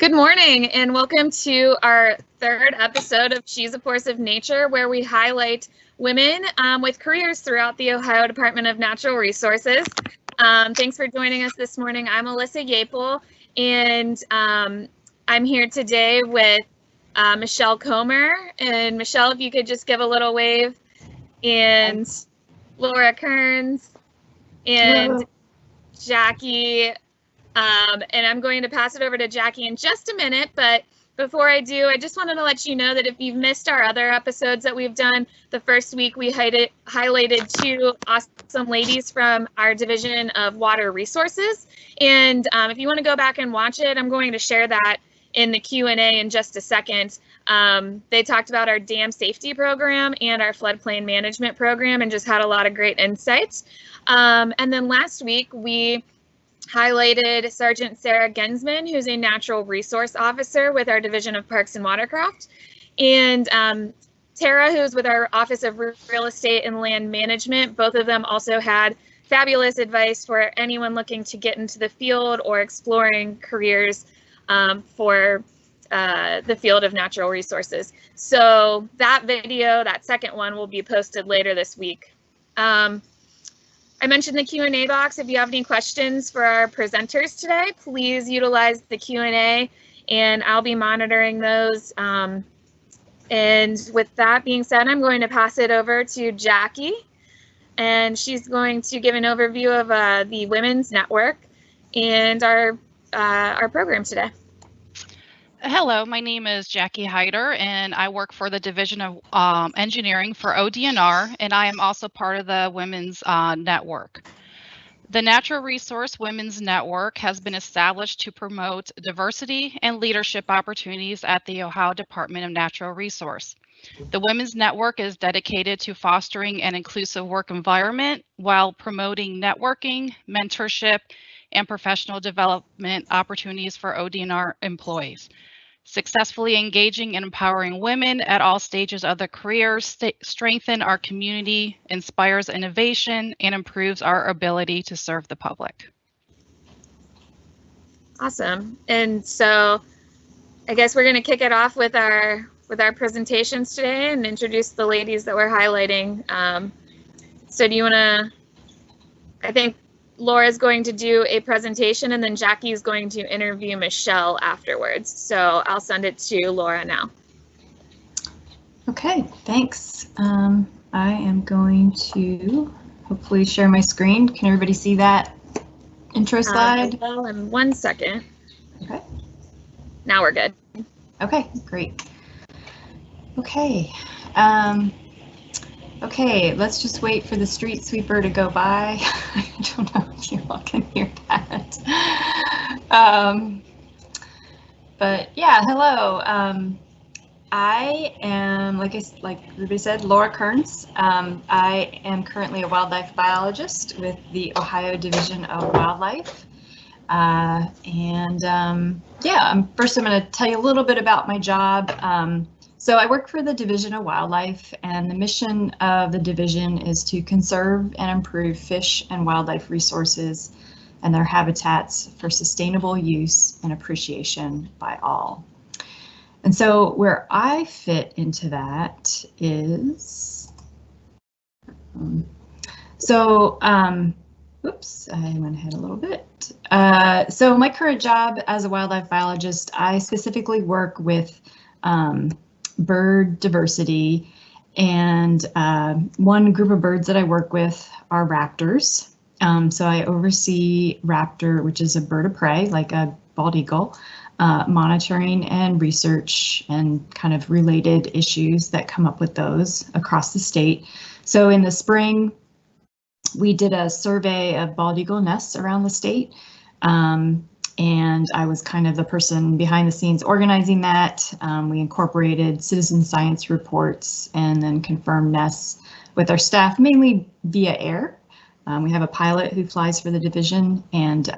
Good morning and welcome to our third episode of She's a Force of Nature, where we highlight women with careers throughout the Ohio Department of Natural Resources. Thanks for joining us this morning. I'm Alyssa Yapel, and I'm here today with Michelle Comer. And Michelle, if you could just give a little wave, and Laura Kearns, and Jackie. And I'm going to pass it over to Jackie in just a minute, but before I do, I just wanted to let you know that if you've missed our other episodes that we've done, the first week we highlighted two awesome ladies from our Division of Water Resources. And if you want to go back and watch it, I'm going to share that in the Q&A in just a second. They talked about our dam safety program and our floodplain management program and just had a lot of great insights. And then last week, we highlighted Sergeant Sarah Gensman, who's a natural resource officer with our Division of Parks and Watercraft, and Tara, who's with our Office of Real Estate and Land Management. Both of them also had fabulous advice for anyone looking to get into the field or exploring careers for the field of natural resources. So that video, that second one, will be posted later this week. I mentioned the Q&A box. If you have any questions for our presenters today, please utilize the Q&A and I'll be monitoring those. And with that being said, I'm going to pass it over to Jackie, and she's going to give an overview of the Women's Network and our program today. Hello, my name is Jackie Hyder, and I work for the Division of Engineering for ODNR, and I am also part of the Women's Network. The Natural Resource Women's Network has been established to promote diversity and leadership opportunities at the Ohio Department of Natural Resource. The Women's Network is dedicated to fostering an inclusive work environment while promoting networking, mentorship, and professional development opportunities for ODNR employees. Successfully engaging and empowering women at all stages of their careers strengthen our community, inspires innovation, and improves our ability to serve the public. Awesome. And so I guess we're going to kick it off with our presentations today and introduce the ladies that we're highlighting. So do you want to, I think Laura's going to do a presentation and then Jackie's going to interview Michelle afterwards. So I'll send it to Laura now. Okay, thanks. I am going to hopefully share my screen. Can everybody see that intro slide? Well, in 1 second. Okay. Now we're good. Okay, great. Okay. Okay, let's just wait for the street sweeper to go by. I don't know if you all can hear that. But yeah, hello. I am, like everybody said, Laura Kearns. I am currently a wildlife biologist with the Ohio Division of Wildlife. Yeah, first I'm going to tell you a little bit about my job. So I work for the Division of Wildlife, and the mission of the division is to conserve and improve fish and wildlife resources and their habitats for sustainable use and appreciation by all. And so where I fit into that is, oops, I went ahead a little bit. So my current job as a wildlife biologist, I specifically work with bird diversity, and one group of birds that I work with are raptors. So I oversee raptor, which is a bird of prey, like a bald eagle, monitoring and research and kind of related issues that come up with those across the state. So in the spring, we did a survey of bald eagle nests around the state. And I was kind of the person behind the scenes organizing that. We incorporated citizen science reports and then confirmed nests with our staff, mainly via air. We have a pilot who flies for the division, and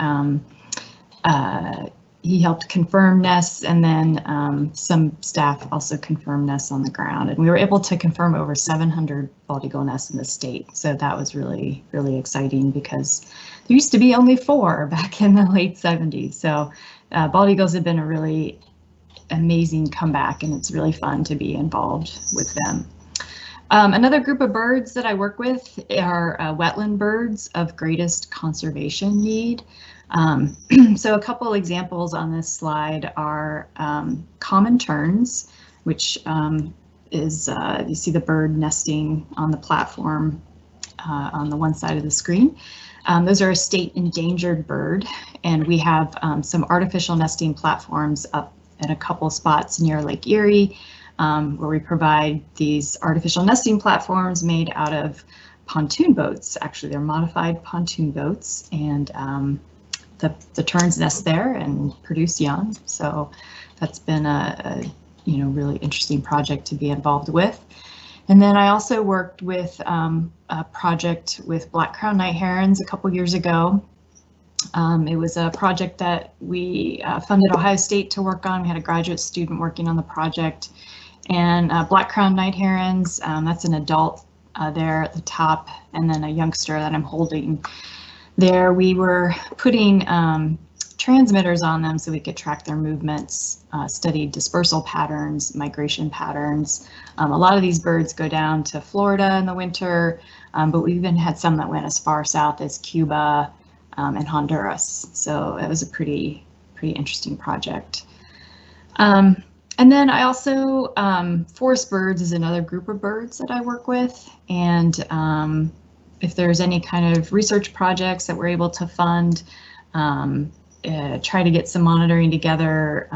he helped confirm nests, and then some staff also confirmed nests on the ground. And we were able to confirm over 700 bald eagle nests in the state. So that was really, really exciting because there used to be only 4 back in the late 70s. So Bald eagles have been a really amazing comeback, and it's really fun to be involved with them. Another group of birds that I work with are wetland birds of greatest conservation need. So a couple examples on this slide are common terns, which is, you see the bird nesting on the platform on the one side of the screen. Those are a state endangered bird, and we have some artificial nesting platforms up at a couple spots near Lake Erie, where we provide these artificial nesting platforms made out of pontoon boats. Actually, they're modified pontoon boats, and the terns nest there and produce young. So that's been a really interesting project to be involved with. And then I also worked with a project with black-crowned night herons a couple years ago. It was a project that we funded Ohio State to work on. We had a graduate student working on the project. And black-crowned night herons, that's an adult there at the top, and then a youngster that I'm holding there. We were putting transmitters on them so we could track their movements, study dispersal patterns, migration patterns. A lot of these birds go down to Florida in the winter, but we even had some that went as far south as Cuba and Honduras. So it was a pretty interesting project. And then I also, forest birds is another group of birds that I work with. And if there's any kind of research projects that we're able to fund, try to get some monitoring together.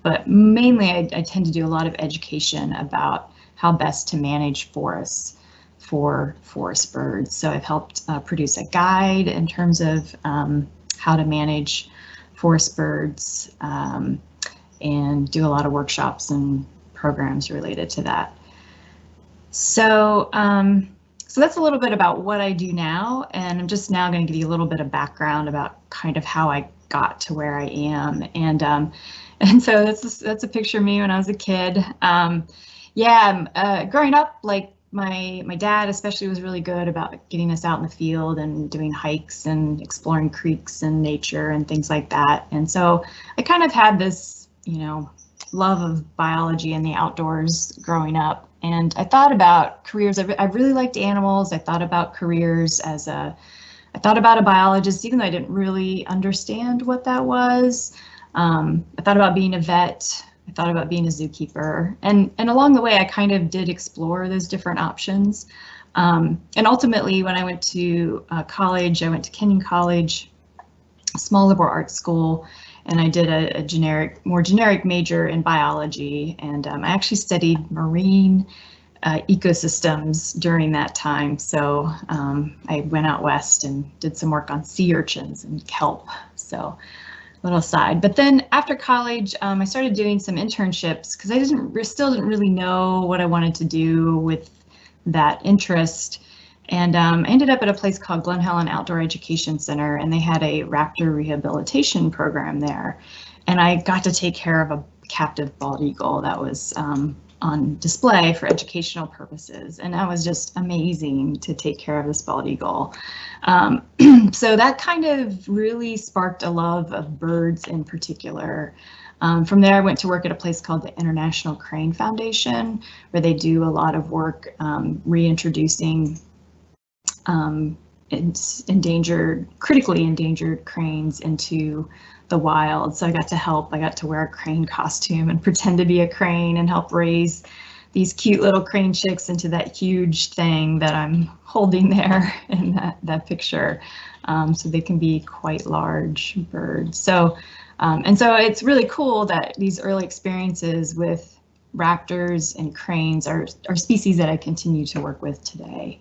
But mainly I tend to do a lot of education about how best to manage forests for forest birds. So I've helped produce a guide in terms of how to manage forest birds, and do a lot of workshops and programs related to that. So, so that's a little bit about what I do now, and I'm just now going to give you a little bit of background about kind of how I got to where I am. And so that's a picture of me when I was a kid. Growing up, like my dad especially was really good about getting us out in the field and doing hikes and exploring creeks and nature and things like that. And so I kind of had this love of biology and the outdoors growing up. And I thought about careers. I really liked animals. I thought about careers I thought about a biologist, even though I didn't really understand what that was. I thought about being a vet. I thought about being a zookeeper. And along the way, I kind of did explore those different options. And ultimately, when I went to college, I went to Kenyon College, a small liberal arts school. And I did a more generic major in biology, and I actually studied marine ecosystems during that time. So I went out west and did some work on sea urchins and kelp. So little side. But then after college, I started doing some internships because I still didn't really know what I wanted to do with that interest. And I ended up at a place called Glen Helen Outdoor Education Center, and they had a raptor rehabilitation program there. And I got to take care of a captive bald eagle that was on display for educational purposes. And that was just amazing to take care of this bald eagle. So that kind of really sparked a love of birds in particular. From there, I went to work at a place called the International Crane Foundation, where they do a lot of work reintroducing critically endangered cranes into the wild. So I got to help. I got to wear a crane costume and pretend to be a crane and help raise these cute little crane chicks into that huge thing that I'm holding there in that picture. So they can be quite large birds. So and so it's really cool that these early experiences with raptors and cranes are species that I continue to work with today.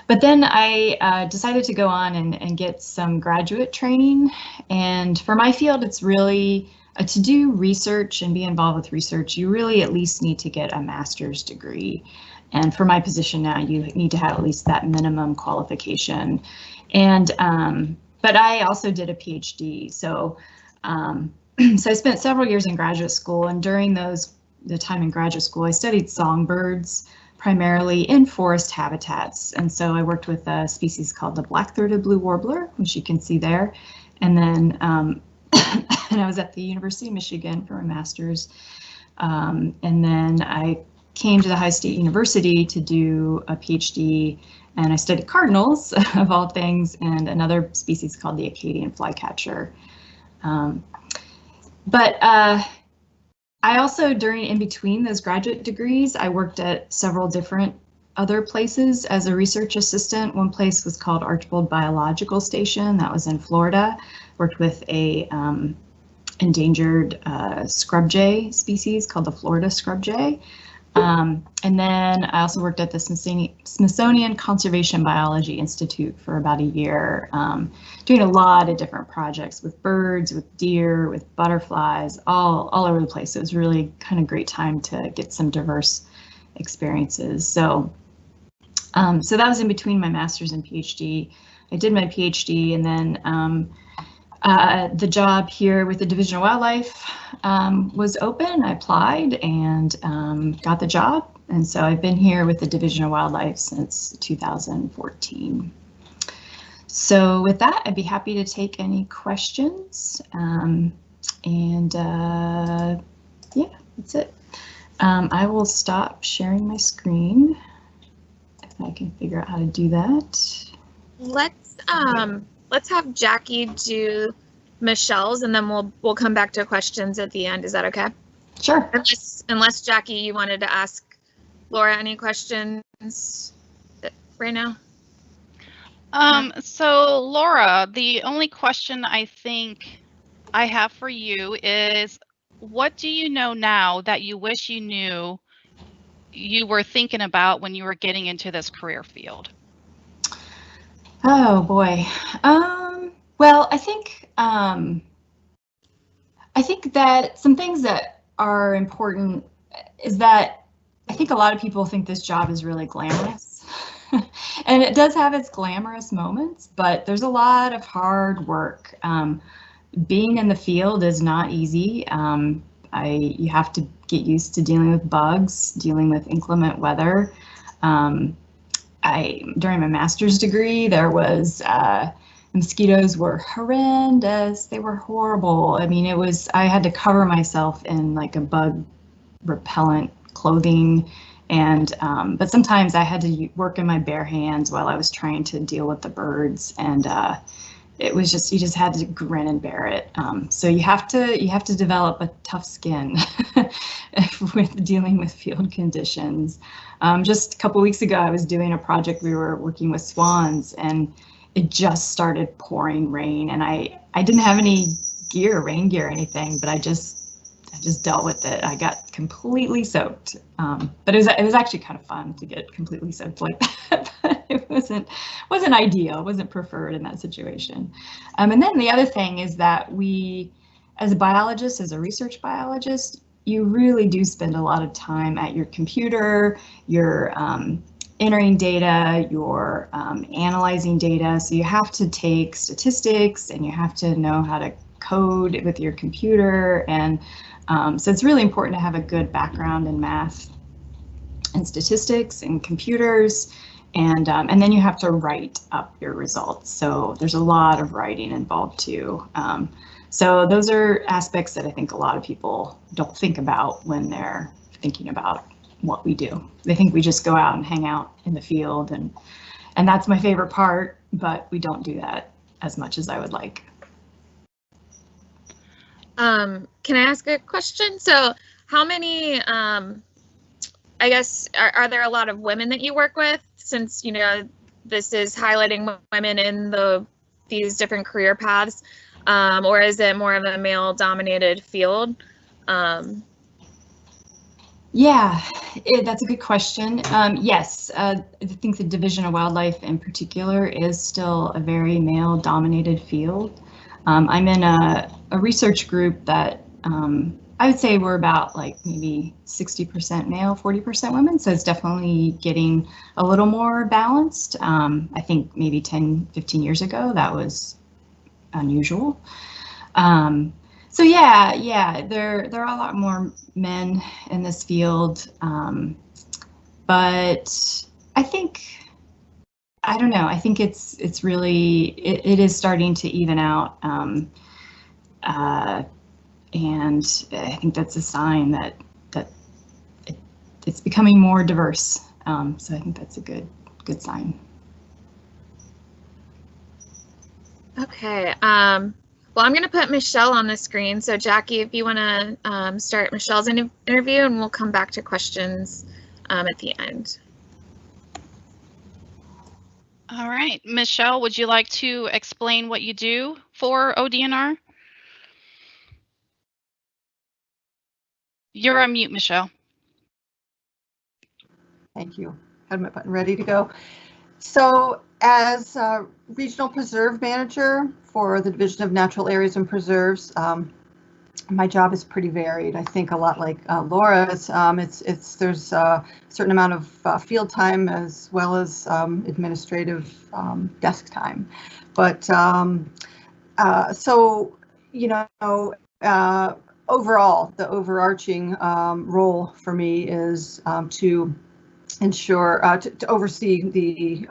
But then I decided to go on and get some graduate training. And for my field, it's really to do research and be involved with research, you really at least need to get a master's degree. And for my position now, you need to have at least that minimum qualification. And but I also did a PhD. So so I spent several years in graduate school, and during the time in graduate school, I studied songbirds, primarily in forest habitats. And so I worked with a species called the black-throated blue warbler, which you can see there, and then and I was at the University of Michigan for my master's. And then I came to the Ohio State University to do a PhD, and I studied cardinals, of all things, and another species called the Acadian flycatcher. But I also, in between those graduate degrees, I worked at several different other places as a research assistant. One place was called Archibald Biological Station, that was in Florida. Worked with a endangered scrub jay species called the Florida scrub jay. And then I also worked at the Smithsonian Conservation Biology Institute for about a year, doing a lot of different projects with birds, with deer, with butterflies, all over the place. It was really kind of great time to get some diverse experiences. So that was in between my master's and PhD. I did my PhD, and then the job here with the Division of Wildlife was open. I applied and got the job. And so I've been here with the Division of Wildlife since 2014. So with that, I'd be happy to take any questions. Yeah, that's it. I will stop sharing my screen if I can figure out how to do that. Let's have Jackie do Michelle's, and then we'll come back to questions at the end. Is that okay? Sure. Unless Jackie, you wanted to ask Laura any questions right now? So Laura, the only question I think I have for you is, what do you know now that you wish you knew you were thinking about when you were getting into this career field? Oh boy. Well, I think that some things that are important is that I think a lot of people think this job is really glamorous. And it does have its glamorous moments, but there's a lot of hard work. Being in the field is not easy. You have to get used to dealing with bugs, dealing with inclement weather. During my master's degree, there was mosquitoes were horrendous. They were horrible. I mean, I had to cover myself in like a bug repellent clothing, and but sometimes I had to work in my bare hands while I was trying to deal with the birds, and it was just, you just had to grin and bear it. So you have to develop a tough skin with dealing with field conditions. Just a couple weeks ago, I was doing a project. We were working with swans, and it just started pouring rain, and I didn't have any rain gear or anything, but I just dealt with it. I got completely soaked, but it was actually kind of fun to get completely soaked like that. But it wasn't ideal, wasn't preferred in that situation. And then the other thing is that we, as a biologist, as a research biologist, you really do spend a lot of time at your computer. You're entering data, you're analyzing data. So you have to take statistics, and you have to know how to code with your computer. And so it's really important to have a good background in math and statistics and computers. And then you have to write up your results. So there's a lot of writing involved too. So those are aspects that I think a lot of people don't think about when they're thinking about what we do. They think we just go out and hang out in the field, and that's my favorite part, but we don't do that as much as I would like. Can I ask a question? So how many, I guess, are there a lot of women that you work with, since, you know, this is highlighting women in these different career paths, or is it more of a male-dominated field? Yeah, that's a good question. Yes, I think the Division of Wildlife in particular is still a very male-dominated field. I'm in a research group that I would say we're about like maybe 60% male, 40% women. So it's definitely getting a little more balanced. I think maybe 10, 15 years ago, that was unusual. So yeah, there are a lot more men in this field, but I don't know. I think it's really, it is starting to even out. and I think that's a sign that it's becoming more diverse. So I think that's a good sign. Okay. Well, I'm going to put Michelle on the screen. So Jackie, if you want to start Michelle's interview, and we'll come back to questions at the end. All right, Michelle, would you like to explain what you do for ODNR? You're on mute, Michelle. Thank you. Had my button ready to go. So as Regional Preserve Manager for the Division of Natural Areas and Preserves, my job is pretty varied. I think a lot like Laura's. There's a certain amount of field time as well as administrative desk time. But so, you know, overall, the overarching role for me is to ensure, to oversee the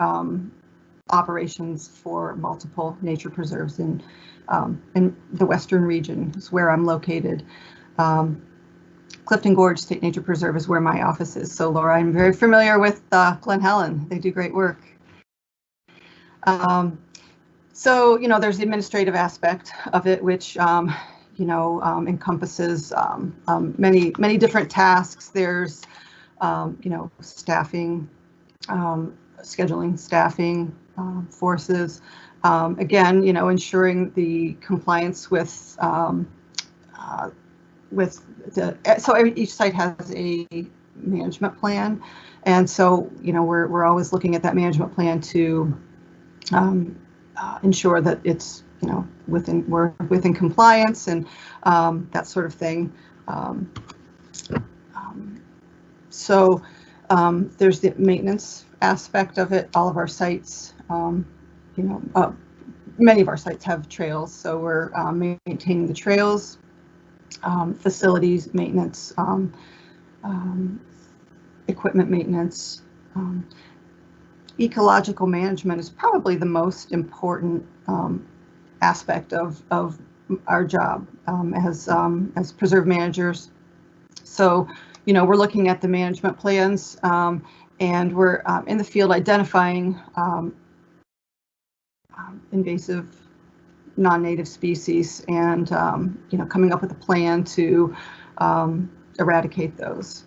operations for multiple nature preserves in the Western region, is where I'm located. Clifton Gorge State Nature Preserve is where my office is. So Laura, I'm very familiar with Glen Helen. They do great work. So, you know, there's the administrative aspect of it, which, you know, encompasses many different tasks. There's, you know, staffing, scheduling, staffing, forces. Again, you know, ensuring the compliance with each site has a management plan, and so, you know, we're always looking at that management plan to ensure that it's, you know, we're within compliance and that sort of thing. So there's the maintenance aspect of it. All of our sites, you know, many of our sites have trails, so we're maintaining the trails, facilities maintenance, equipment maintenance. Ecological management is probably the most important aspect of our job as preserve managers. So, you know, we're looking at the management plans, and we're in the field identifying invasive non-native species and, you know, coming up with a plan to eradicate those.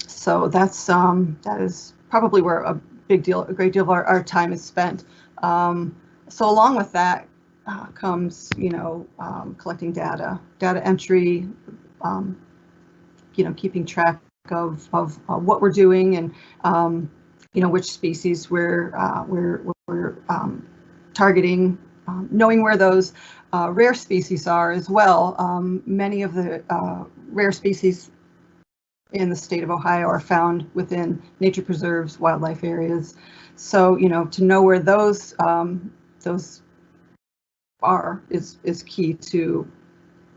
So that's that is probably where a great deal of our time is spent. So along with that comes, you know, collecting data entry, you know, keeping track of what we're doing and, you know, which species we're targeting, knowing where those rare species are as well. Many of the rare species in the state of Ohio are found within nature preserves, wildlife areas. So, you know, to know where those are is key to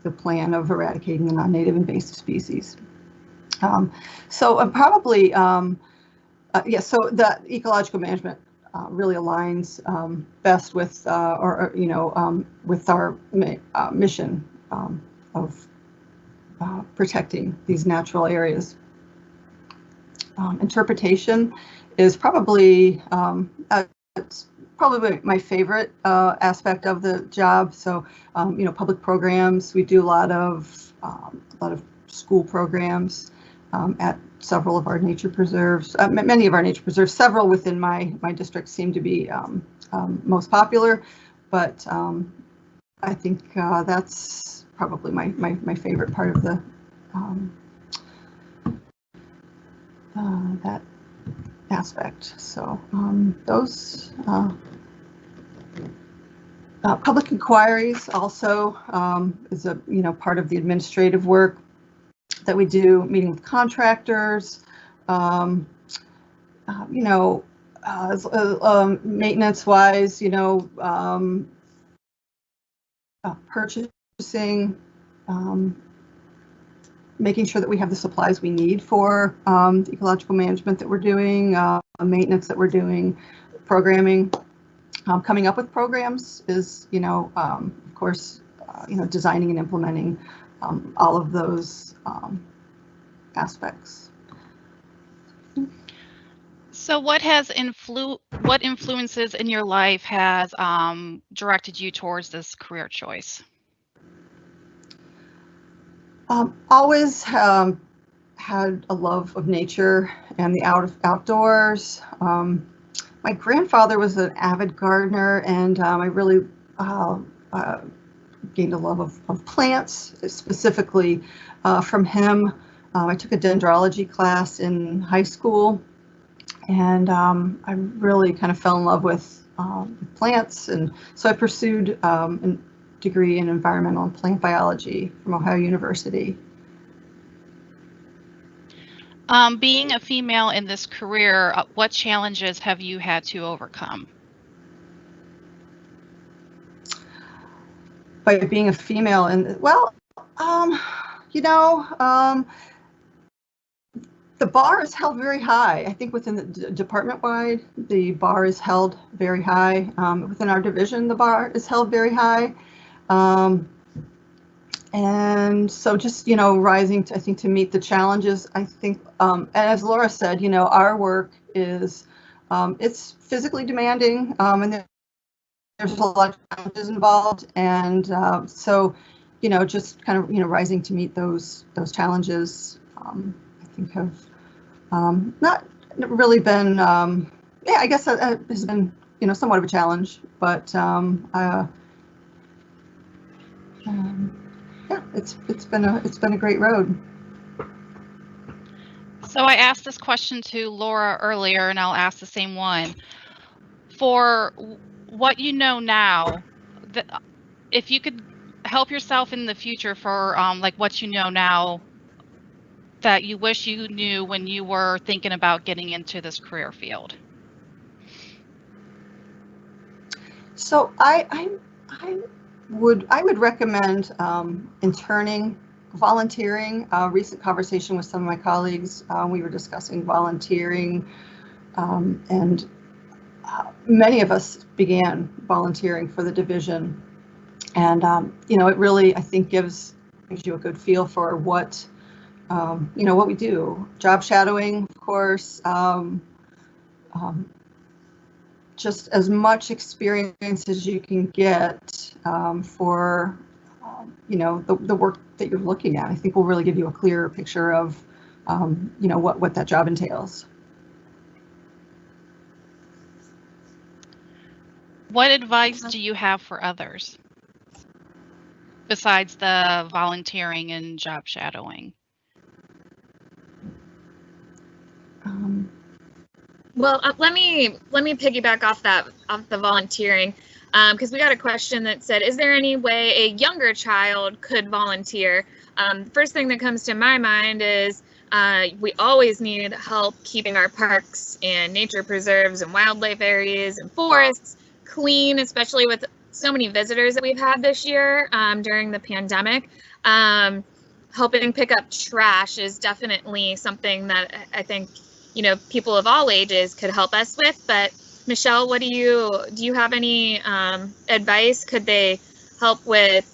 the plan of eradicating the non-native invasive species. So probably, yeah, so the ecological management really aligns best with, you know, with our mission of protecting these natural areas. Interpretation is probably it's probably my favorite aspect of the job. So, you know, public programs. We do a lot of school programs at several of our nature preserves. Many of our nature preserves. Several within my district seem to be most popular, but I think that's probably my favorite part of the that aspect. So those public inquiries also is a, you know, part of the administrative work that we do, meeting with contractors, you know, maintenance wise, you know, purchasing, making sure that we have the supplies we need for the ecological management that we're doing, maintenance that we're doing, programming. Coming up with programs is, you know, of course, designing and implementing all of those aspects. So what influences in your life has directed you towards this career choice? Always had a love of nature and the outdoors. My grandfather was an avid gardener, and I really gained a love of plants, specifically from him. I took a dendrology class in high school, and I really kind of fell in love with plants, and so I pursued a degree in environmental and plant biology from Ohio University. Being a female in this career, what challenges have you had to overcome? By being a female, and well, the bar is held very high. I think within the department-wide, the bar is held very high. Within our division, the bar is held very high. And so just, rising to, I think, to meet the challenges, I think, and as Laura said, our work is, it's physically demanding, and there's a lot of challenges involved. And so, just kind of, rising to meet those challenges, I think have not really been, I guess that has been, somewhat of a challenge, but yeah, it's been a great road. So I asked this question to Laura earlier, and I'll ask the same one. For what you know now, if you could help yourself in the future for like what you know now that you wish you knew when you were thinking about getting into this career field. So I would recommend interning, volunteering. Recent conversation with some of my colleagues, we were discussing volunteering, and many of us began volunteering for the division, and it really, I think, gives you a good feel for what what we do. Job shadowing, of course. Just as much experience as you can get for, the work that you're looking at. I think will really give you a clearer picture of, what that job entails. What advice do you have for others besides the volunteering and job shadowing? Well, let me piggyback off the volunteering, because we got a question that said, is there any way a younger child could volunteer? First thing that comes to my mind is we always need help keeping our parks and nature preserves and wildlife areas and forests clean, especially with so many visitors that we've had this year during the pandemic. Helping pick up trash is definitely something that I think people of all ages could help us with. But Michelle, do you have any advice? Could they help with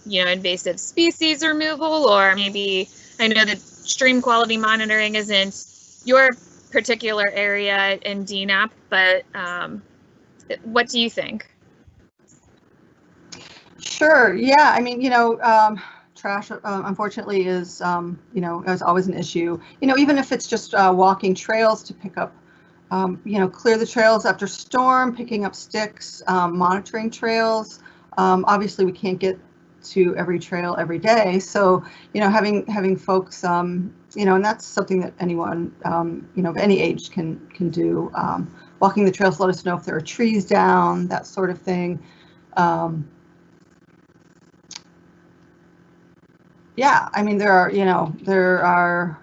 invasive species removal, or maybe, I know that stream quality monitoring isn't your particular area in DNAP, but what do you think? Sure. Yeah. I mean, trash, unfortunately, is is always an issue. Even if it's just walking trails to pick up, clear the trails after storm, picking up sticks, monitoring trails. Obviously, we can't get to every trail every day, so having folks, and that's something that anyone, of any age can do. Walking the trails, let us know if there are trees down, that sort of thing. Yeah, I mean, there are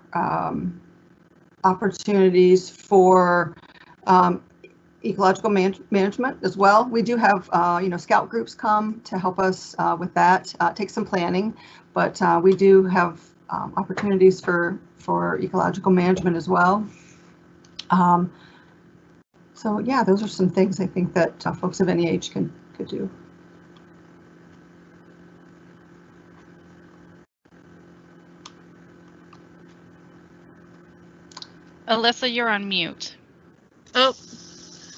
opportunities for ecological management as well. We do have scout groups come to help us with that. It takes some planning, but we do have opportunities for ecological management as well. So yeah, those are some things I think that folks of any age could do. Alyssa, you're on mute. Oh,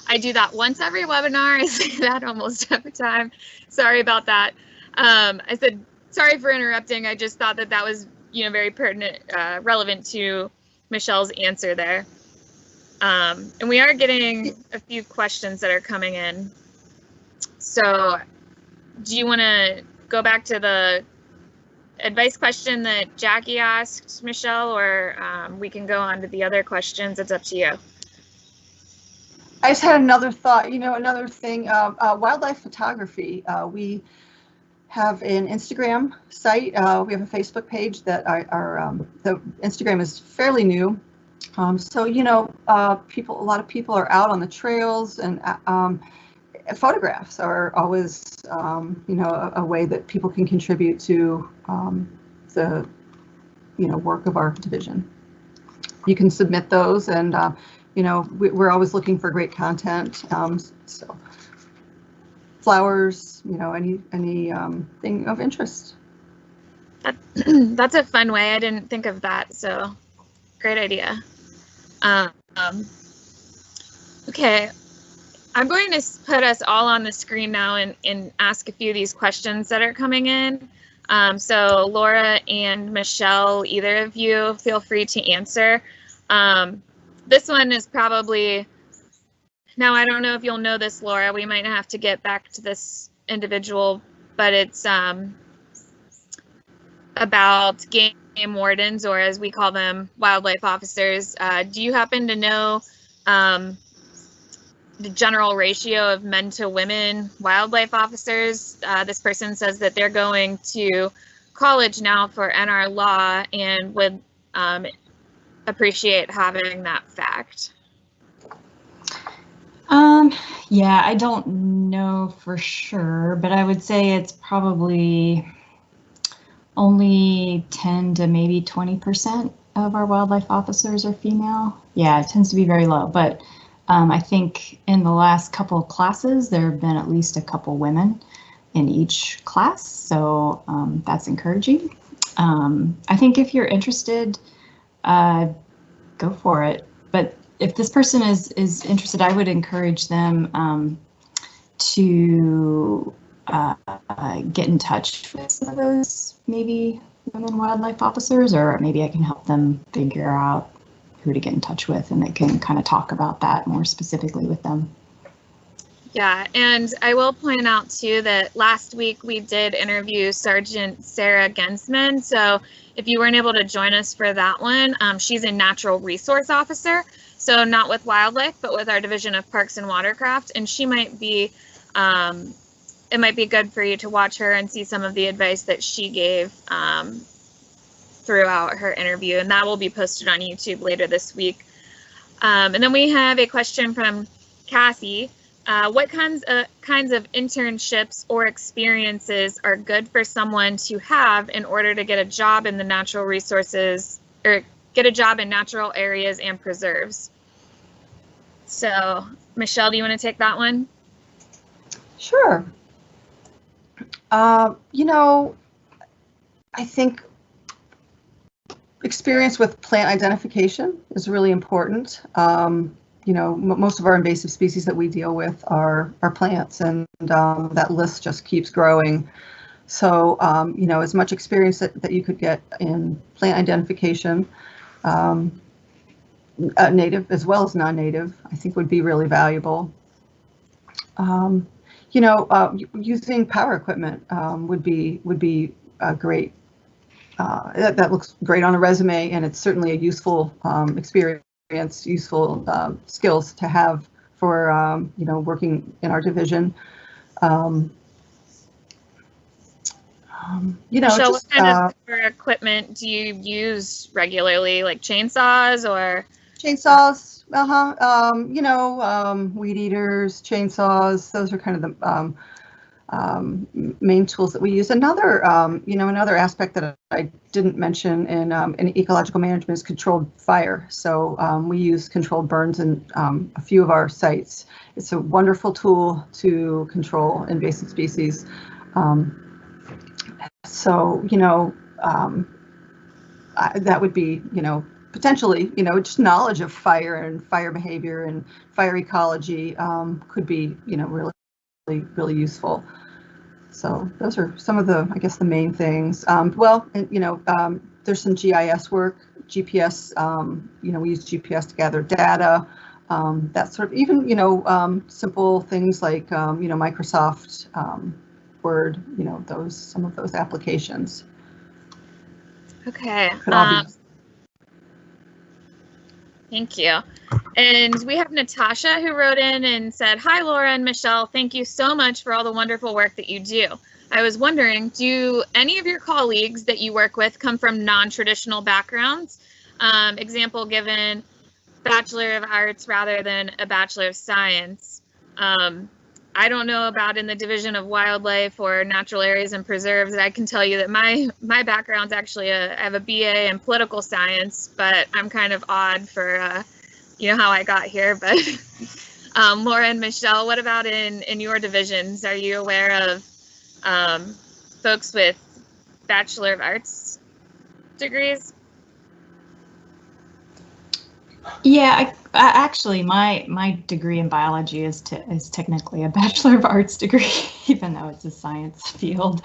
I do that once every webinar. I say that almost every time. Sorry about that. I said, sorry for interrupting. I just thought that was, very pertinent, relevant to Michelle's answer there. And we are getting a few questions that are coming in. So do you want to go back to the advice question that Jackie asked Michelle, or we can go on to the other questions? It's up to you. I just had another thought, another thing, wildlife photography. We have an Instagram site. We have a Facebook page that the Instagram is fairly new. So, a lot of people are out on the trails, and photographs are always, a way that people can contribute to the, work of our division. You can submit those, and we're always looking for great content. So flowers, any thing of interest. That's a fun way. I didn't think of that. So great idea. Okay, I'm going to put us all on the screen now and ask a few of these questions that are coming in. So Laura and Michelle, either of you, feel free to answer. This one is probably, now I don't know if you'll know this, Laura, we might have to get back to this individual, but it's about game wardens, or as we call them, wildlife officers. Do you happen to know the general ratio of men to women wildlife officers? This person says that they're going to college now for NR law and would appreciate having that fact. Yeah, I don't know for sure, but I would say it's probably only 10 to maybe 20% of our wildlife officers are female. Yeah, it tends to be very low, but I think in the last couple of classes, there have been at least a couple women in each class, so that's encouraging. I think if you're interested, go for it. But if this person is interested, I would encourage them to get in touch with some of those maybe women wildlife officers, or maybe I can help them figure out who to get in touch with, and they can kind of talk about that more specifically with them. Yeah, and I will point out too that last week we did interview Sergeant Sarah Gensman. So if you weren't able to join us for that one, she's a natural resource officer. So not with wildlife, but with our Division of Parks and Watercraft. And she might be, it might be good for you to watch her and see some of the advice that she gave throughout her interview. And that will be posted on YouTube later this week. And then we have a question from Cassie. What kinds of internships or experiences are good for someone to have in order to get a job in the natural resources, or get a job in natural areas and preserves? So, Michelle, do you want to take that one? Sure. I think experience with plant identification is really important. Most of our invasive species that we deal with are plants, and that list just keeps growing. So, as much experience that you could get in plant identification, native as well as non-native, I think would be really valuable. Using power equipment would be great. That looks great on a resume, and it's certainly a useful experience. Useful skills to have for working in our division. Michelle, what kind of equipment do you use regularly, like chainsaws or? Chainsaws, weed eaters, chainsaws. Those are kind of the main tools that we use. Another aspect that I didn't mention in ecological management is controlled fire. So we use controlled burns in a few of our sites. It's a wonderful tool to control invasive species. That would be, potentially, just knowledge of fire and fire behavior and fire ecology could be, really, really useful. So those are some of the, I guess, the main things. There's some GIS work, GPS, we use GPS to gather data, that sort of, even, simple things like, Microsoft Word, some of those applications. Okay. Thank you. And we have Natasha who wrote in and said, "Hi, Laura and Michelle. Thank you so much for all the wonderful work that you do. I was wondering, do any of your colleagues that you work with come from non-traditional backgrounds? Example given, Bachelor of Arts rather than a Bachelor of Science. I don't know about in the Division of Wildlife or Natural Areas and Preserves. I can tell you that my background's actually I have a BA in political science, but I'm kind of odd for how I got here. But Laura and Michelle, what about in your divisions? Are you aware of folks with Bachelor of Arts degrees? Yeah, actually, my degree in biology is technically a Bachelor of Arts degree, even though it's a science field.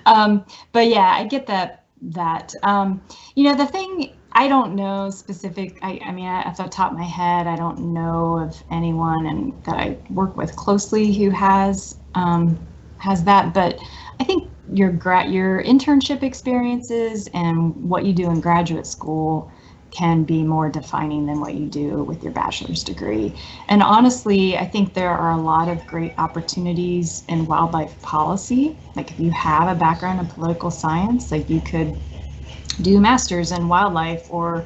But yeah, I get that. The thing, I don't know specific. I mean, off the top of my head, I don't know of anyone that I work with closely who has that. But I think your internship experiences and what you do in graduate school can be more defining than what you do with your bachelor's degree. And honestly, I think there are a lot of great opportunities in wildlife policy. Like if you have a background in political science, like you could do a master's in wildlife or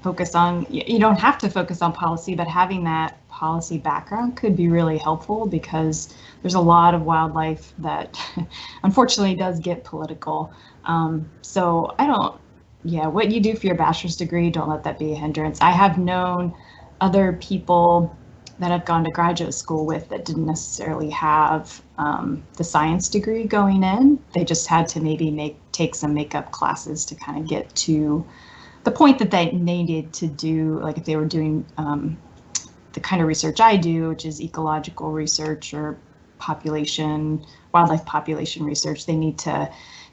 focus on, you don't have to focus on policy, but having that policy background could be really helpful because there's a lot of wildlife that unfortunately does get political. So what you do for your bachelor's degree, don't let that be a hindrance. I have known other people that I've gone to graduate school with that didn't necessarily have the science degree going in. They just had to maybe take some makeup classes to kind of get to the point that they needed to do, like if they were doing the kind of research I do, which is ecological research or wildlife population research, they need to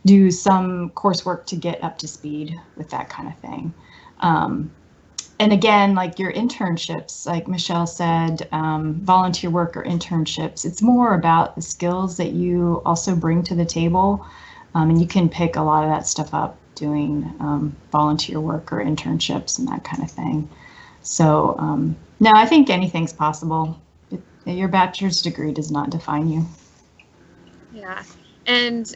do some coursework to get up to speed with that kind of thing. And again, like your internships, like Michelle said, volunteer work or internships, it's more about the skills that you also bring to the table. And you can pick a lot of that stuff up doing volunteer work or internships and that kind of thing. So no, I think anything's possible. Your bachelor's degree does not define you. Yeah. And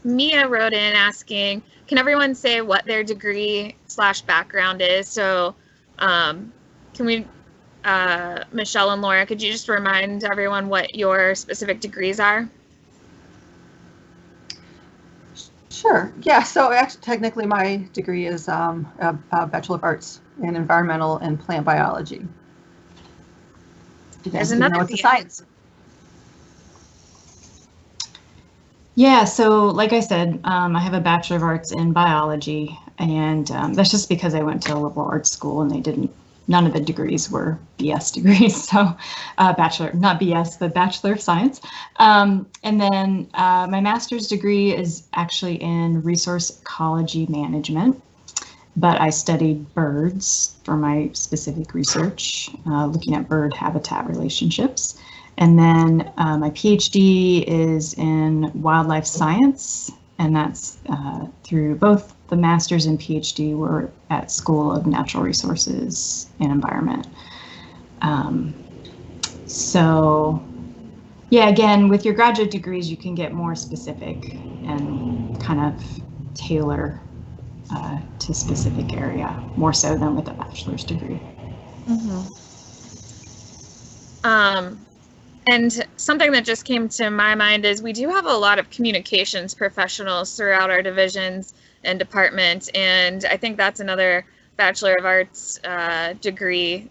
Mia wrote in asking, can everyone say what their degree/background is? So can we, Michelle and Laura, could you just remind everyone what your specific degrees are? Sure. Yeah. So actually, technically, my degree is a Bachelor of Arts in Environmental and Plant Biology. There's another it's a science. Yeah, so like I said, I have a Bachelor of Arts in Biology, and that's just because I went to a liberal arts school and none of the degrees were BS degrees, so Bachelor, not BS, but Bachelor of Science. And then my master's degree is actually in Resource Ecology Management, but I studied birds for my specific research, looking at bird habitat relationships. And then my PhD is in wildlife science, and that's through both the master's and PhD were at School of Natural Resources and Environment. So yeah, again, with your graduate degrees, you can get more specific and kind of tailor to specific area, more so than with a bachelor's degree. Mm-hmm. And something that just came to my mind is we do have a lot of communications professionals throughout our divisions and department, and I think that's another Bachelor of Arts degree.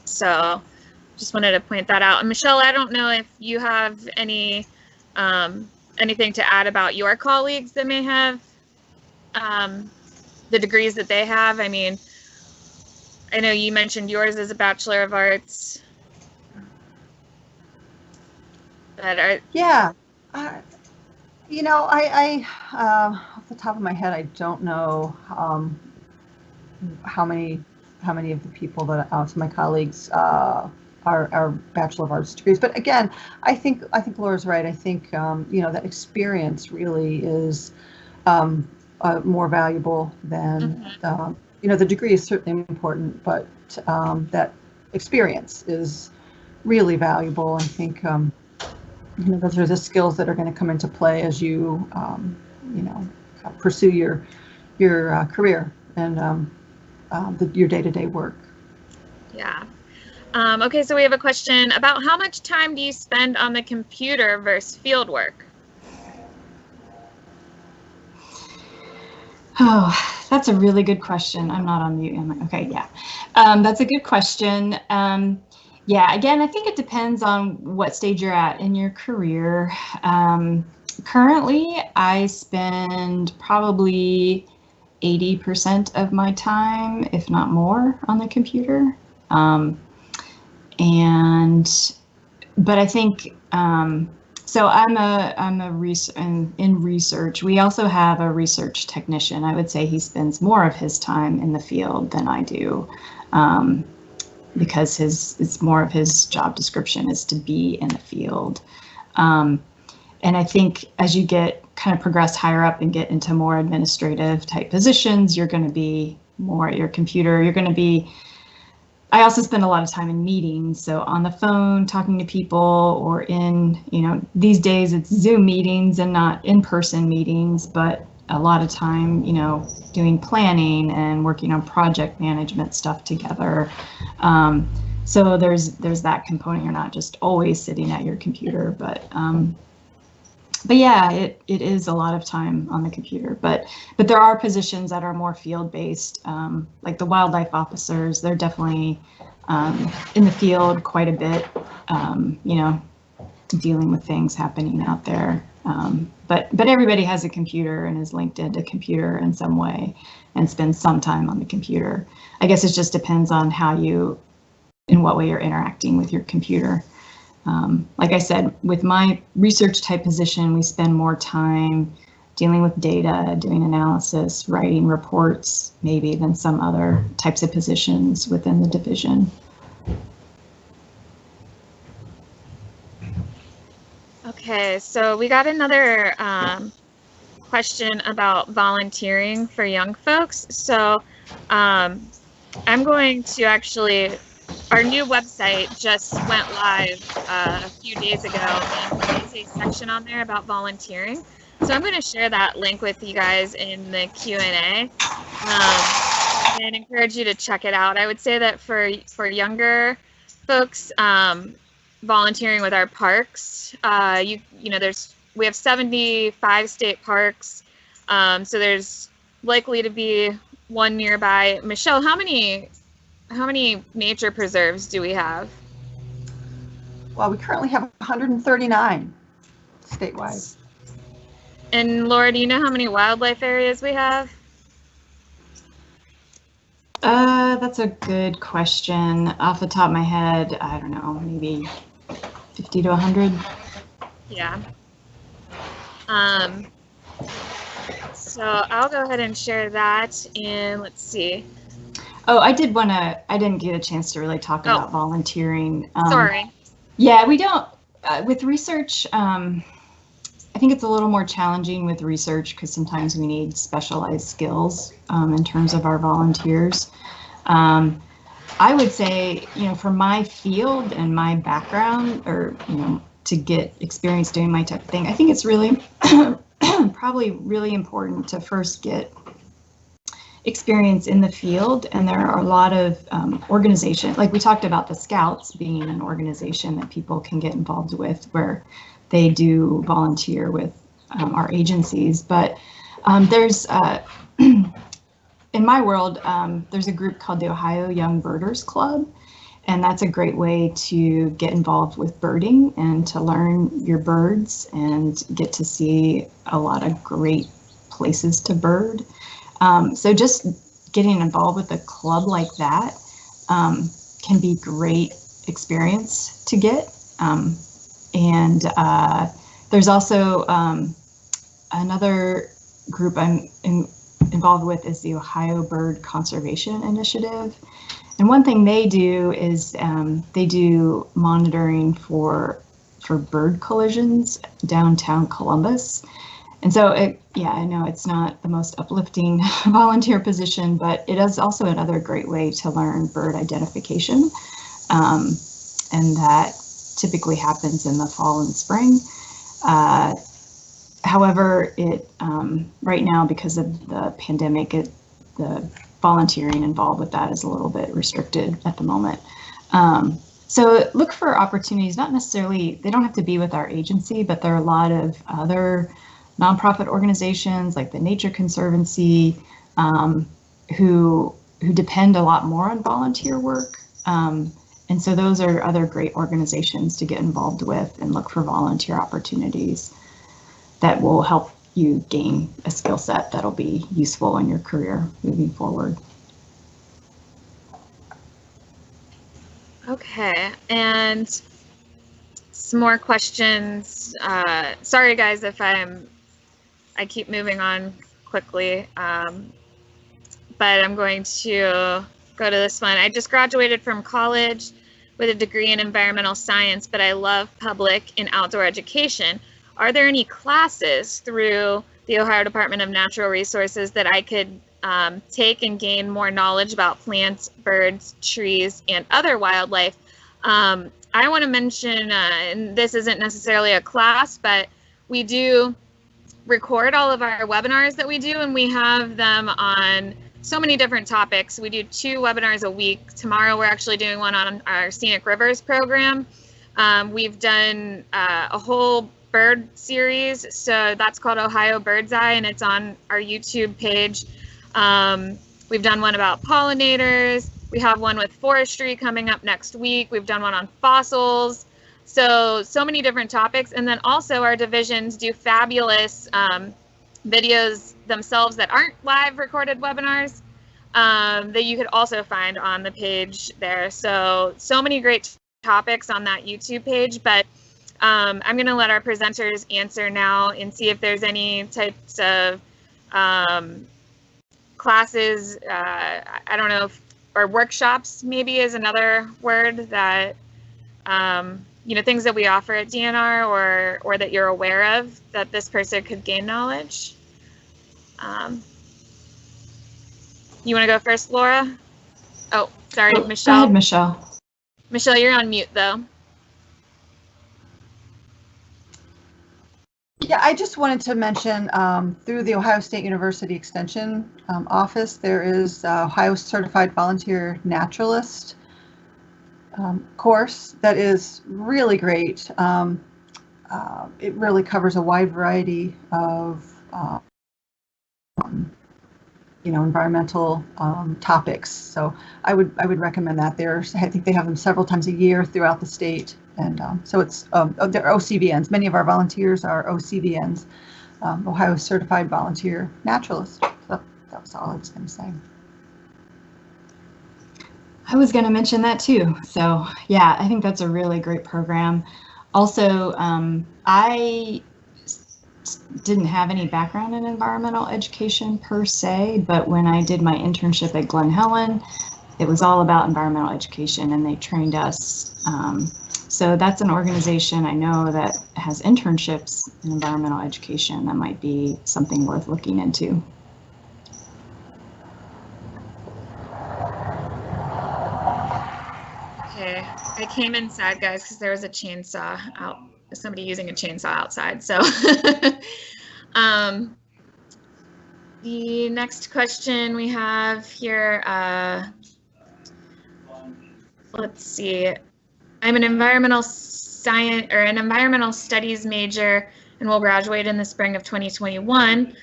So just wanted to point that out. And Michelle, I don't know if you have anything to add about your colleagues that may have the degrees that they have. I mean, I know you mentioned yours is a Bachelor of Arts. But yeah, you know, I off the top of my head, I don't know how many of the people that some of my colleagues are Bachelor of Arts degrees. But again, I think Laura's right. I think you know, that experience really is more valuable than you know, the degree is certainly important, but that experience is really valuable. I think you know, those are the skills that are going to come into play as you you know, pursue your career and your day-to-day work. yeah. Okay, so we have a question about how much time do you spend on the computer versus field work? Oh, that's a really good question. I'm not on mute, am I? Okay, yeah. That's a good question. Yeah, again, I think it depends on what stage you're at in your career. Currently, I spend probably 80% of my time, if not more, on the computer. But I think, so I'm in research. We also have a research technician. I would say he spends more of his time in the field than I do, because it's more of his job description is to be in the field. And I think as you kind of progress higher up and get into more administrative type positions, you're going to be more at your computer. I also spend a lot of time in meetings, so on the phone talking to people, or in, you know, these days it's Zoom meetings and not in-person meetings, but a lot of time, you know, doing planning and working on project management stuff together. So there's that component. You're not just always sitting at your computer, but yeah, it is a lot of time on the computer. But there are positions that are more field-based, like the wildlife officers. They're definitely in the field quite a bit, you know, dealing with things happening out there. But everybody has a computer and is linked into a computer in some way and spends some time on the computer. I guess it just depends on in what way you're interacting with your computer. Like I said, with my research type position, we spend more time dealing with data, doing analysis, writing reports, maybe, than some other types of positions within the division. Okay, so we got another question about volunteering for young folks. So I'm going to actually, our new website just went live a few days ago, and there's a section on there about volunteering. So I'm going to share that link with you guys in the Q&A and encourage you to check it out. I would say that for younger folks, volunteering with our parks, you know, we have 75 state parks, so there's likely to be one nearby. Michelle, how many nature preserves do we have? Well, we currently have 139 statewide. And Laura, do you know how many wildlife areas we have? That's a good question. Off the top of my head, I don't know, maybe 50 to 100. Yeah. So I'll go ahead and share that, and let's see. Oh, I didn't get a chance to really talk about volunteering. Sorry. Yeah, we don't, with research, I think it's a little more challenging with research because sometimes we need specialized skills in terms of our volunteers. I would say, you know, for my field and my background, or, you know, to get experience doing my type of thing, I think it's really probably really important to first get experience in the field. And there are a lot of organizations, like we talked about the Scouts being an organization that people can get involved with, where they do volunteer with our agencies. But there's in my world, there's a group called the Ohio Young Birders Club, and that's a great way to get involved with birding and to learn your birds and get to see a lot of great places to bird. So just getting involved with a club like that can be great experience to get. And there's also another group I'm involved with is the Ohio Bird Conservation Initiative. And one thing they do is they do monitoring for bird collisions downtown Columbus. And so, I know it's not the most uplifting volunteer position, but it is also another great way to learn bird identification. And that typically happens in the fall and spring. However, right now, because of the pandemic, the volunteering involved with that is a little bit restricted at the moment. So look for opportunities, not necessarily, they don't have to be with our agency, but there are a lot of other nonprofit organizations like the Nature Conservancy who depend a lot more on volunteer work. And so those are other great organizations to get involved with and look for volunteer opportunities that will help you gain a skill set that'll be useful in your career moving forward. Okay, and some more questions. Sorry guys if I keep moving on quickly, but I'm going to go to this one. I just graduated from college with a degree in environmental science, but I love public and outdoor education. Are there any classes through the Ohio Department of Natural Resources that I could take and gain more knowledge about plants, birds, trees, and other wildlife? I want to mention, and this isn't necessarily a class, but we do record all of our webinars that we do, and we have them on so many different topics. We do 2 webinars a week. Tomorrow we're actually doing one on our Scenic Rivers program. We've done a whole bird series, so that's called Ohio Bird's Eye, and it's on our YouTube page. We've done one about pollinators. We have one with forestry coming up next week. We've done one on fossils. So many different topics. And then also our divisions do fabulous videos themselves that aren't live recorded webinars that you could also find on the page there. So many great topics on that YouTube page, but I'm going to let our presenters answer now and see if there's any types of classes, I don't know, or workshops maybe is another word that, things that we offer at DNR or that you're aware of that this person could gain knowledge. You want to go first, Laura? Oh, sorry, Michelle. Go ahead, Michelle. Michelle, you're on mute though. Yeah, I just wanted to mention through the Ohio State University Extension office, there is Ohio Certified Volunteer Naturalist course that is really great. It really covers a wide variety of environmental topics. So I would recommend that. I think they have them several times a year throughout the state. And so they're OCVNs. Many of our volunteers are OCVNs, Ohio Certified Volunteer Naturalist. So that was all I was going to say. I was going to mention that too. So yeah, I think that's a really great program. Also, I didn't have any background in environmental education per se, but when I did my internship at Glen Helen, it was all about environmental education and they trained us. So that's an organization I know that has internships in environmental education. That might be something worth looking into. Okay, I came inside, guys, because there was a chainsaw out. Somebody using a chainsaw outside. So the next question we have here, let's see. I'm an environmental science or an environmental studies major and will graduate in the spring of 2021.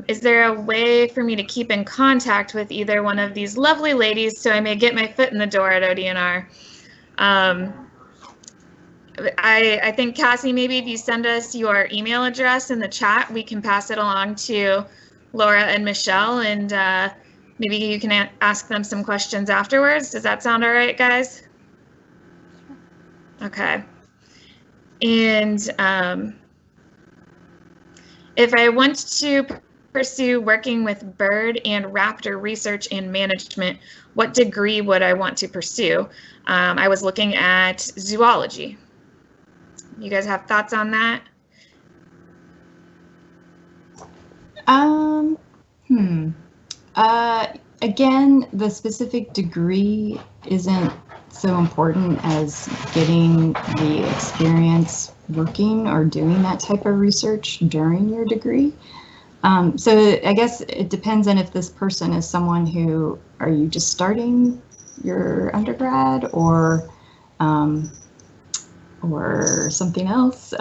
Is there a way for me to keep in contact with either one of these lovely ladies so I may get my foot in the door at ODNR? I think, Cassie, maybe if you send us your email address in the chat, we can pass it along to Laura and Michelle, and maybe you can ask them some questions afterwards. Does that sound all right, guys? Okay. And if I want to pursue working with bird and raptor research and management, what degree would I want to pursue? I was looking at zoology. You guys have thoughts on that? Again, the specific degree isn't so important as getting the experience working or doing that type of research during your degree. So I guess it depends on if this person is someone who, are you just starting your undergrad or something else?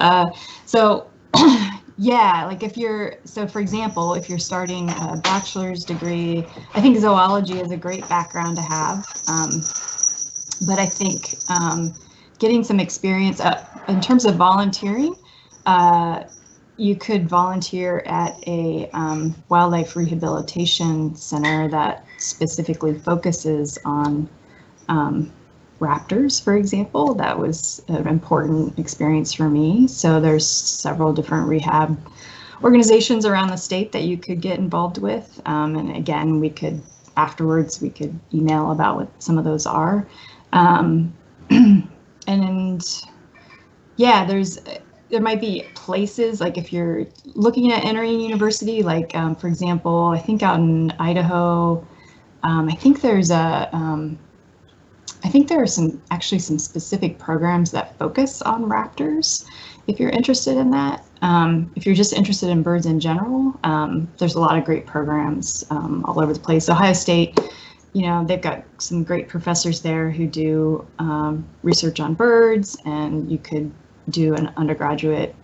Yeah, like if you're, so for example, if you're starting a bachelor's degree, I think zoology is a great background to have. But I think getting some experience in terms of volunteering, you could volunteer at a wildlife rehabilitation center that specifically focuses on raptors, for example. That was an important experience for me. So there's several different rehab organizations around the state that you could get involved with. And again, afterwards, we could email about what some of those are. And yeah, there might be places, like if you're looking at entering university, like for example, I think out in Idaho, I think there are some specific programs that focus on raptors. If you're interested in that, if you're just interested in birds in general, there's a lot of great programs all over the place. Ohio State, they've got some great professors there who do research on birds, and you could do an undergraduate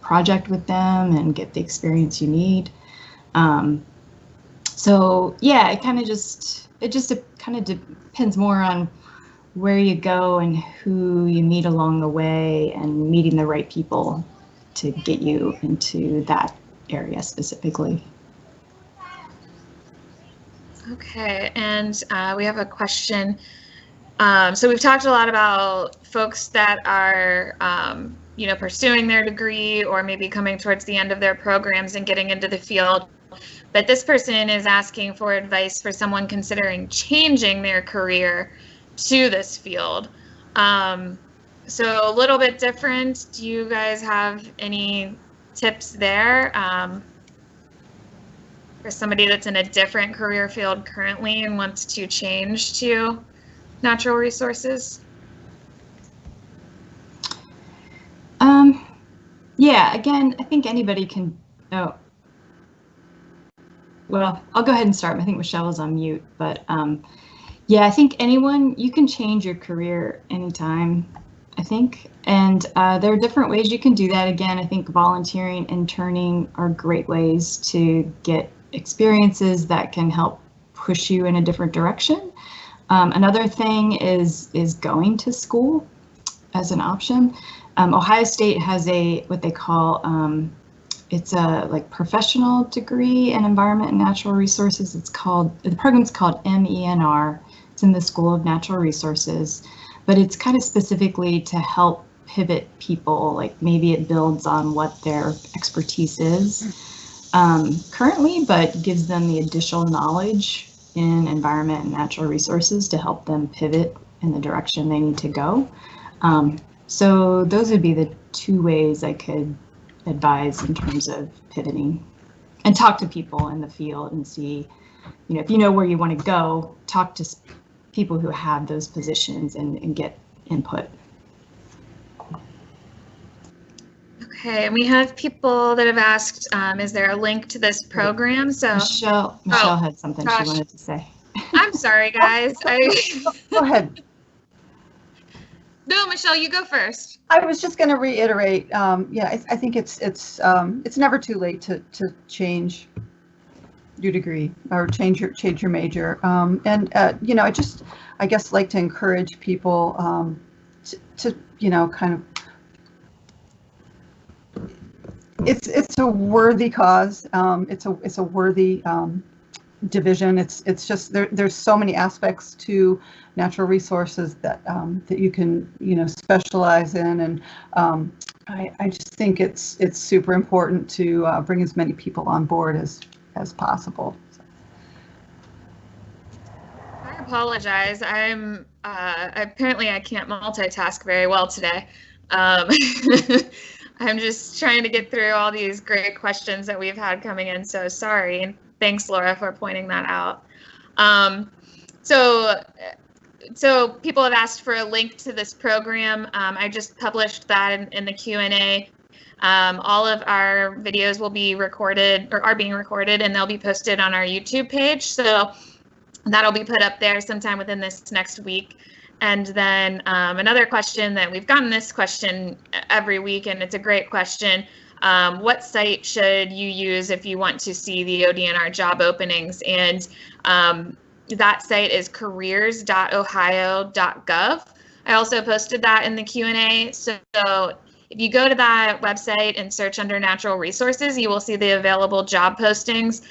project with them and get the experience you need. So yeah, it kind of depends more on where you go and who you meet along the way, and meeting the right people to get you into that area specifically. Okay, and we have a question. So we've talked a lot about folks that are, pursuing their degree or maybe coming towards the end of their programs and getting into the field. But this person is asking for advice for someone considering changing their career to this field. So a little bit different. Do you guys have any tips there for somebody that's in a different career field currently and wants to change to natural resources? Yeah, again, I think anybody can. Oh, well, I'll go ahead and start. I think Michelle is on mute, but yeah, I think you can change your career anytime, I think. And there are different ways you can do that. Again, I think volunteering, interning are great ways to get experiences that can help push you in a different direction. Another thing is going to school as an option. Ohio State has what they call, it's a professional degree in environment and natural resources. The program's called MENR. It's in the School of Natural Resources, but it's kind of specifically to help pivot people, like maybe it builds on what their expertise is currently, but gives them the additional knowledge in environment and natural resources to help them pivot in the direction they need to go. So those would be the two ways I could advise in terms of pivoting, and talk to people in the field and see, if you know where you want to go, talk to people who have those positions and get input. Okay, and we have people that have asked, is there a link to this program? So Michelle had something she wanted to say. I'm sorry, guys. Go ahead. No, Michelle, you go first. I was just going to reiterate. Yeah, I think it's never too late to change your degree or change your major. I guess like to encourage people to kind of. It's it's a worthy cause. It's a worthy division. It's just there's so many aspects to natural resources that that you can specialize in, and I just think it's super important to bring as many people on board as possible. I apologize. I'm apparently I can't multitask very well today. I'm just trying to get through all these great questions that we've had coming in, so sorry. And thanks, Laura, for pointing that out. So people have asked for a link to this program. I just published that in the Q&A. All of our videos will be recorded, or are being recorded, and they'll be posted on our YouTube page. So that'll be put up there sometime within this next week. And then another question that we've gotten this question every week, and it's a great question. What site should you use if you want to see the ODNR job openings? And that site is careers.ohio.gov. I also posted that in the Q&A. So if you go to that website and search under natural resources, you will see the available job postings.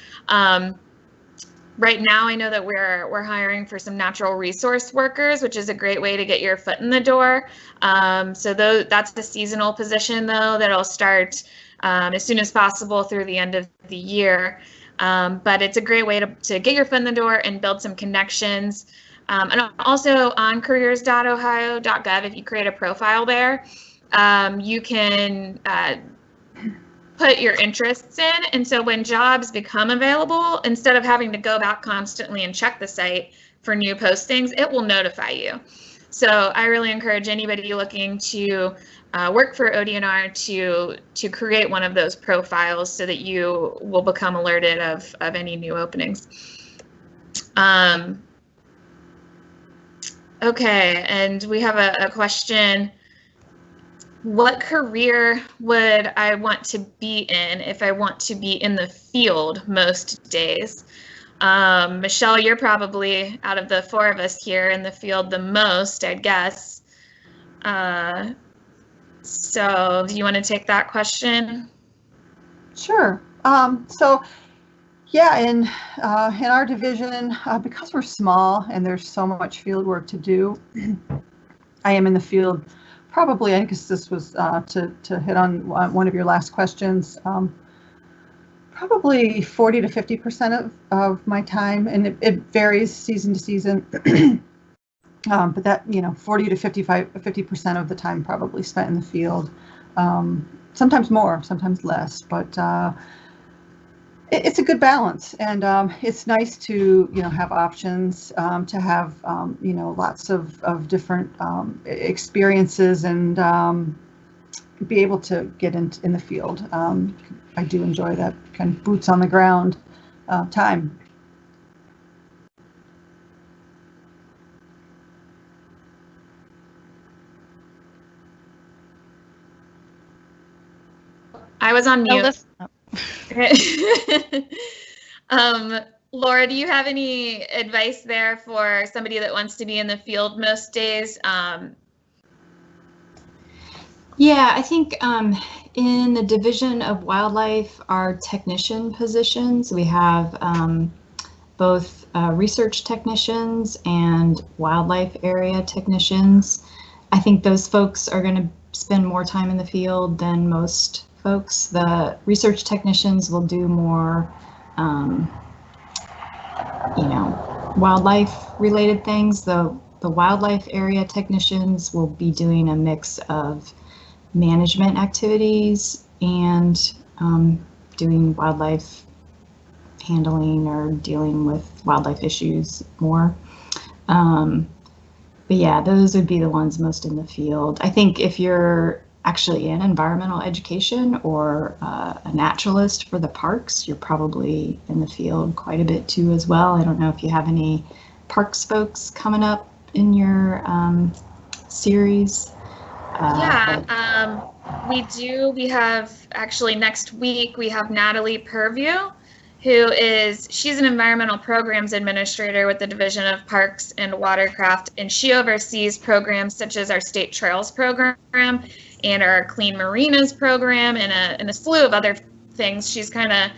Right now, I know that we're hiring for some natural resource workers, which is a great way to get your foot in the door. So that's the seasonal position, though, that'll start as soon as possible through the end of the year. But it's a great way to get your foot in the door and build some connections. And also on careers.ohio.gov, if you create a profile there, you can put your interests in, and so when jobs become available, instead of having to go back constantly and check the site for new postings, it will notify you. So I really encourage anybody looking to work for ODNR to create one of those profiles so that you will become alerted of any new openings. Okay, and we have a question. What career would I want to be in if I want to be in the field most days? Michelle, you're probably, out of the four of us here, in the field the most, I'd guess. So do you want to take that question? Sure. So yeah, in our division, because we're small and there's so much field work to do, I am in the field probably, I guess this was to hit on one of your last questions, probably 40 to 50% of my time, and it varies season to season. But that, 40 to 50% of the time probably spent in the field. Sometimes more, sometimes less, but it's a good balance, and it's nice to have options, to have lots of different experiences, and be able to get in the field. I do enjoy that kind of boots on the ground time. I was on mute. Oh, Laura, do you have any advice there for somebody that wants to be in the field most days? Yeah, I think in the Division of Wildlife, our technician positions, we have both research technicians and wildlife area technicians. I think those folks are going to spend more time in the field than most folks. The research technicians will do more, wildlife related things. The wildlife area technicians will be doing a mix of management activities and doing wildlife handling or dealing with wildlife issues more. But yeah, those would be the ones most in the field. I think if you're actually in environmental education or a naturalist for the parks, you're probably in the field quite a bit too as well. I don't know if you have any parks folks coming up in your series. We do. We have, actually next week, we have Natalie Purview, she's an environmental programs administrator with the Division of Parks and Watercraft, and she oversees programs such as our State Trails program and our Clean Marinas program and a slew of other things. She's kind of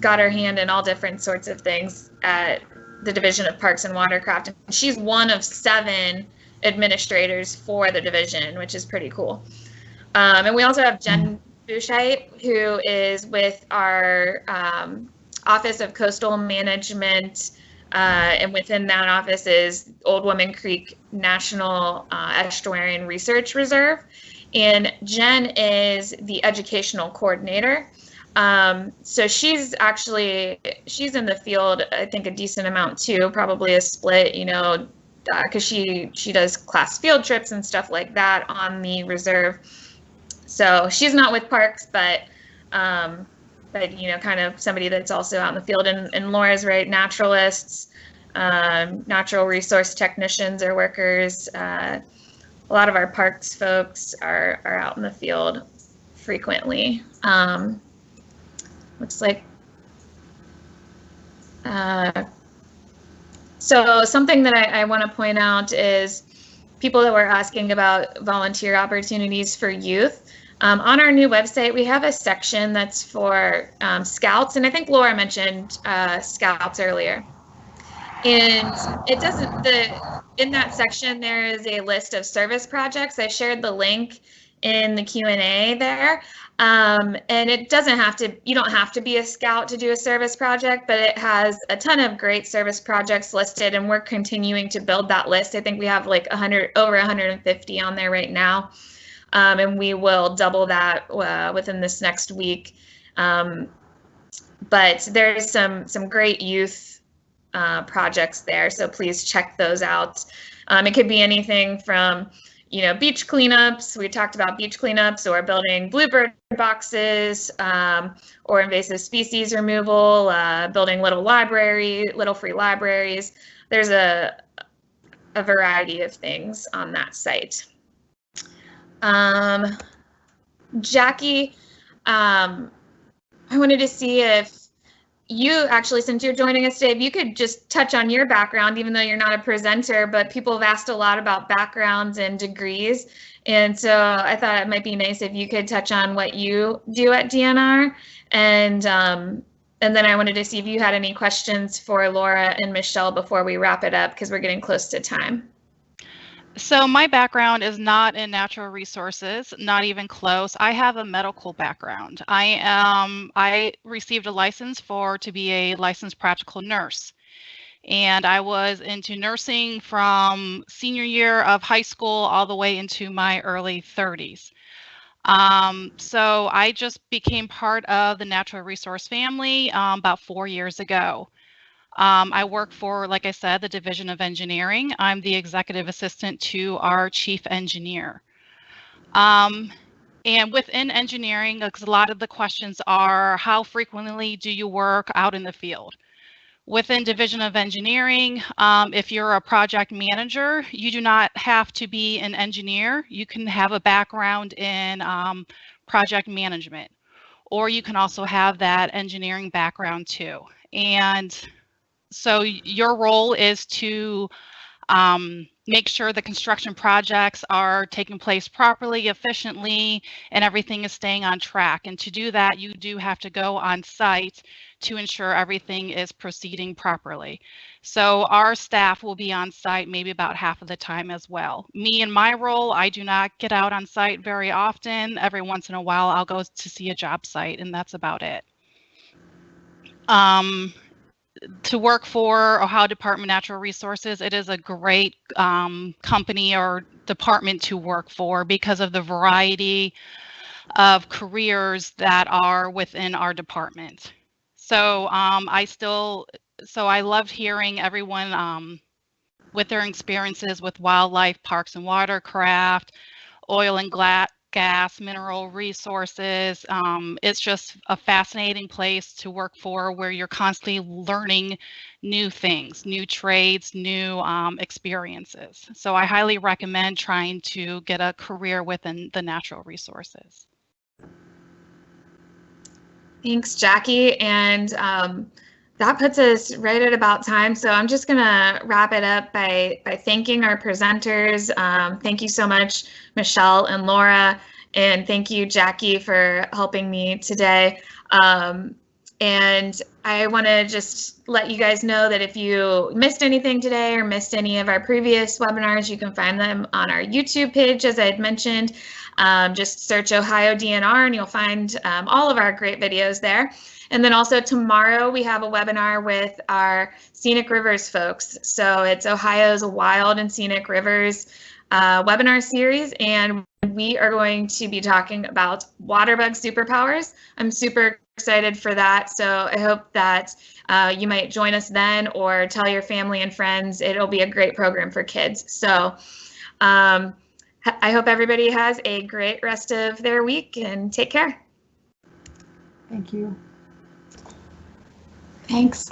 got her hand in all different sorts of things at the Division of Parks and Watercraft. She's one of 7 administrators for the division, which is pretty cool. And we also have Jen Bouchait, who is with our Office of Coastal Management, and within that office is Old Woman Creek National Estuarine Research Reserve. And Jen is the educational coordinator. So she's in the field, I think, a decent amount too, probably a split, you know, because she does class field trips and stuff like that on the reserve. So she's not with parks, but you know, kind of somebody that's also out in the field. And Laura's right, naturalists, natural resource technicians or workers. A lot of our parks folks are out in the field frequently. Looks like. So something that I want to point out is people that were asking about volunteer opportunities for youth. On our new website, we have a section that's for scouts, and I think Laura mentioned scouts earlier. And it doesn't, in that section, there is a list of service projects. I shared the link in the Q&A there. And it doesn't have to, you don't have to be a scout to do a service project, but it has a ton of great service projects listed, and we're continuing to build that list. I think we have like over 150 on there right now. And we will double that within this next week. But there's some great youth projects there, so please check those out. It could be anything from, you know, beach cleanups. We talked about beach cleanups, or building bluebird boxes, or invasive species removal, building little free libraries. There's a variety of things on that site. Jackie, I wanted to see if you actually, since you're joining us today, if you could just touch on your background, even though you're not a presenter, but people have asked a lot about backgrounds and degrees. And so I thought it might be nice if you could touch on what you do at DNR. And then I wanted to see if you had any questions for Laura and Michelle before we wrap it up, because we're getting close to time. So my background is not in natural resources, not even close. I have a medical background. I received a license to be a licensed practical nurse. And I was into nursing from senior year of high school all the way into my early 30s. So I just became part of the natural resource family about 4 years ago. I work for, like I said, the Division of Engineering. I'm the executive assistant to our chief engineer. And within engineering, because a lot of the questions are, how frequently do you work out in the field? Within Division of Engineering, if you're a project manager, you do not have to be an engineer. You can have a background in project management, or you can also have that engineering background too. And so your role is to make sure the construction projects are taking place properly, efficiently, and everything is staying on track. And to do that, you do have to go on site to ensure everything is proceeding properly. So our staff will be on site maybe about half of the time as well. Me in my role, I do not get out on site very often. Every once in a while, I'll go to see a job site, and that's about it. To work for Ohio Department of Natural Resources, it is a great company or department to work for because of the variety of careers that are within our department. So I loved hearing everyone with their experiences with wildlife, parks and watercraft, oil and gas, mineral resources. It's just a fascinating place to work for, where you're constantly learning new things, new trades, new experiences. So I highly recommend trying to get a career within the natural resources. Thanks, Jackie. And that puts us right at about time. So I'm just going to wrap it up by thanking our presenters. Thank you so much, Michelle and Laura. And thank you, Jackie, for helping me today. And I want to just let you guys know that if you missed anything today or missed any of our previous webinars, you can find them on our YouTube page, as I had mentioned. Just search OhioDNR and you'll find all of our great videos there. And then also tomorrow we have a webinar with our Scenic Rivers folks. So it's Ohio's Wild and Scenic Rivers webinar series, and we are going to be talking about water bug superpowers. I'm super excited for that, so I hope that you might join us then or tell your family and friends. It'll be a great program for kids. So I hope everybody has a great rest of their week and take care. Thank you. Thanks.